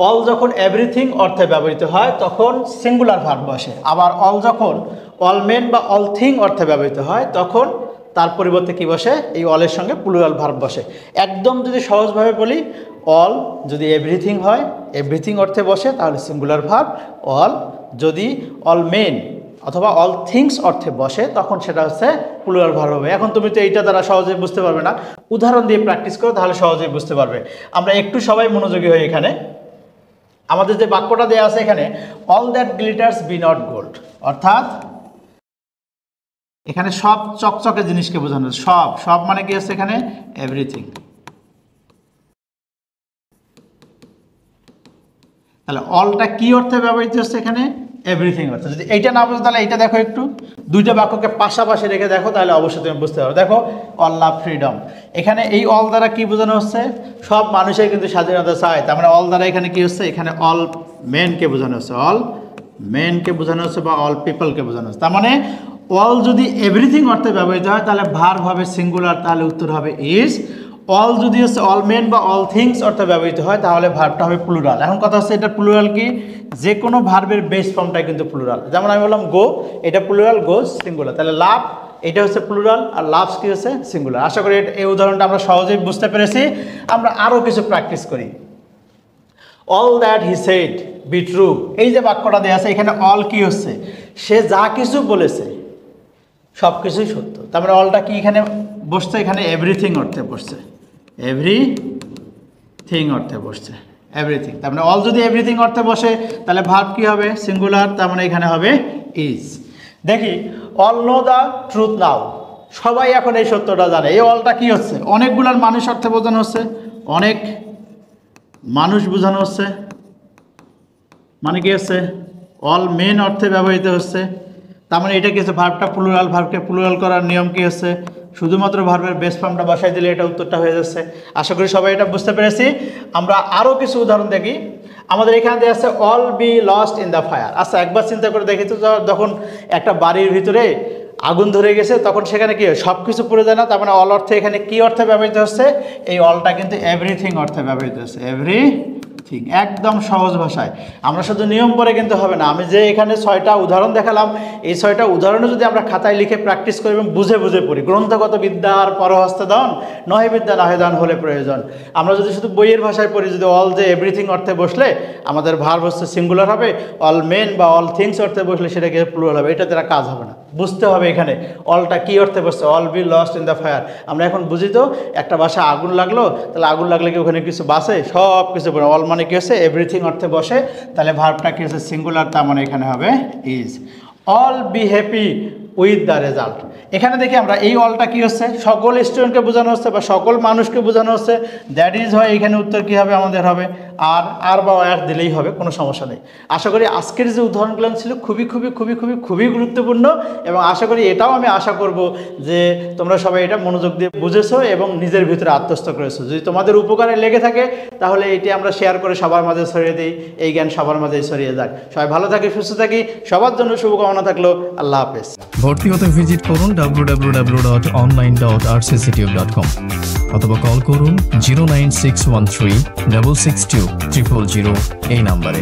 All যখন everything অর্থে ব্যবহৃত হয় তখন সিঙ্গুলার ভার্ব বসে, আবার অল যখন অল মেন বা অল থিং অর্থে ব্যবহৃত হয় তখন তার পরিবর্তে কি বসে, এই অলের সঙ্গে প্লুরাল ভার্ব বসে। একদম যদি সহজভাবে বলি, অল যদি এভরিথিং হয়, এভরিথিং অর্থে বসে তাহলে সিঙ্গুলার ভার্ব। অল যদি অল মেন অথবা অল থিংস অর্থে বসে তখন সেটা হচ্ছে প্লুরাল ভার্ব হবে। এখন তুমি তো এইটা দ্বারা সহজেই বুঝতে পারবে না, উদাহরণ দিয়ে প্র্যাকটিস করো তাহলে সহজেই বুঝতে পারবে। আমরা একটু সবাই মনোযোগী হই। এখানে আমাদের যে বাক্যটা দেওয়া আছে এখানে, all that glitters be not gold, অর্থাৎ এখানে সব চকচকে জিনিসকে বোঝানো হচ্ছে। সব সব মানে কি হচ্ছে এখানে, এভরিথিং। তাহলে অলটা কি অর্থে ব্যবহৃত হচ্ছে এখানে, এভরিথিং অর্থে। যদি এইটা না বুঝো তাহলে এইটা দেখো, একটু দুইটা বাক্যকে পাশাপাশি রেখে দেখো তাহলে অবশ্যই তুমি বুঝতে পারবে। দেখো অল লাভ ফ্রিডম, এখানে এই অল দ্বারা কি বোঝানো হচ্ছে, সব মানুষই কিন্তু স্বাধীনতা চায়। তার মানে অল দ্বারা এখানে কি হচ্ছে, এখানে অল মেনকে বোঝানো হচ্ছে, অল মেনকে বোঝানো হচ্ছে বা অল পিপলকে বোঝানো হচ্ছে। তার মানে অল যদি এভরিথিং অর্থে ব্যবহৃত হয় তাহলে ভার্ব হবে সিঙ্গুলার, তাহলে উত্তর হবে ইজ। অল যদি হচ্ছে অল মেন বা অল থিংস অর্থে ব্যবহৃত হয় তাহলে ভার্বটা হবে প্লুরাল। এখন কথা হচ্ছে এটা প্লুরাল কি, যে কোনো ভার্বের বেস ফর্মটাই কিন্তু প্লুরাল। যেমন আমি বললাম গো, এটা প্লুরাল, গোজ সিঙ্গুলার। তাহলে লাভ এটা হচ্ছে প্লুরাল আর লাভস কি হচ্ছে সিঙ্গুলার। আশা করি এই উদাহরণটা আমরা সহজেই বুঝতে পেরেছি। আমরা আরও কিছু প্র্যাকটিস করি। All that he said be true, এই যে বাক্যটা দেওয়া আছে এখানে অল কি হচ্ছে, সে যা কিছু বলেছে সব কিছুই সত্য। তার মানে অলটা কি এখানে বসছে, এখানে এভরিথিং অর্থে বসছে, এভরিথিং অর্থে বসছে, এভরিথিং। তার মানে অল যদি এভরিথিং অর্থে বসে তাহলে ভার্ব কি হবে, সিঙ্গুলার। তার মানে এখানে হবে ইজ। দেখি অল নো দ্য ট্রুথ নাও, সবাই এখন এই সত্যটা জানে। এই অলটা কি হচ্ছে, অনেকগুলার মানুষ অর্থে বোঝানো হচ্ছে, অনেক মানুষ বোঝানো হচ্ছে, মানে কি হচ্ছে অল মেন অর্থে ব্যবহৃত হচ্ছে। তার মানে এটা কি হচ্ছে, ভার্বটা প্লুরাল, ভার্বকে প্লুরাল করার নিয়ম কি হচ্ছে, শুধুমাত্র ভার্বের বেস ফর্মটা বসাই দিলে এটা উত্তরটা হয়ে যাচ্ছে। আশা করি সবাই এটা বুঝতে পেরেছি। আমরা আরও কিছু উদাহরণ দেখি। আমাদের এখানে দেওয়া আছে all B lost in the fire. আচ্ছা একবার চিন্তা করে দেখি তো, যখন একটা বাড়ির ভিতরে আগুন ধরে গেছে তখন সেখানে কি সব কিছু পুড়ে যায় না? তার মানে অল অর্থে এখানে কি অর্থে ব্যবহৃত হচ্ছে, এই অলটা কিন্তু এভরিথিং অর্থে ব্যবহৃত হচ্ছে, এভরিথিং। একদম সহজ ভাষায়। আমরা শুধু নিয়ম পড়ে কিন্তু হবে না। আমি যে এখানে 6টা উদাহরণ দেখালাম, এই 6টা উদাহরণও যদি আমরা খাতায় লিখে প্র্যাকটিস করি এবং বুঝে বুঝে পড়ি, গ্রন্থগত বিদ্যার পরহস্তে দান নহে বিদ্যা নহে দান হলে প্রয়োজন। আমরা যদি শুধু বইয়ের ভাষায় পড়ি, যদি অল যে এভরিথিং অর্থে বসলে আমাদের ভার্ব হচ্ছে সিঙ্গুলার হবে, অল মেন বা অল থিংস অর্থে বসলে সেটাকে প্লুরাল হবে, এটা তারা কাজ হবে না। বুঝতে হবে এখানে অলটা কি অর্থে বসছে, all B lost in the fire. আমরা এখন বুঝি তো, একটা বাসায় আগুন লাগলো, তাহলে আগুন লাগলে কি ওখানে কিছু বাসে, সব কিছু পড়ে। অল মানে কি হচ্ছে এভরিথিং অর্থে বসে, তাহলে ভার্বটা কি হচ্ছে সিঙ্গুলার, তার মানে এখানে হবে is. All be happy with the result, এখানে দেখি আমরা এই অলটা কি হচ্ছে, সকল স্টুডেন্টকে বোঝানো হচ্ছে বা সকল মানুষকে বোঝানো হচ্ছে। দ্যাট ইজ হয়, এখানে উত্তর কি হবে আমাদের হবে আর বা আর দিলেই হবে, কোনো সমস্যা নেই। আশা করি আজকের যে উদাহরণগুলো ছিল খুবই খুবই খুবই খুবই খুবই গুরুত্বপূর্ণ, এবং আশা করি এটাও আমি আশা করব যে তোমরা সবাই এটা মনোযোগ দিয়ে বুঝেছো এবং নিজের ভিতরে আত্মস্থ করেছো। যদি তোমাদের উপকারে লেগে থাকে তাহলে এটি আমরা শেয়ার করে সবার মাঝে ছড়িয়ে দিই, এই জ্ঞান সবার মাঝে ছড়িয়ে যাক। সবাই ভালো থাকি, সুস্থ থাকি, সবার জন্য শুভকামনা থাকলো। আল্লাহ হাফেজ। ভর্তি হতে ভিজিট করুন www.online.rcctube.com অথবা কল করুন 09613 662 000 এই নাম্বারে।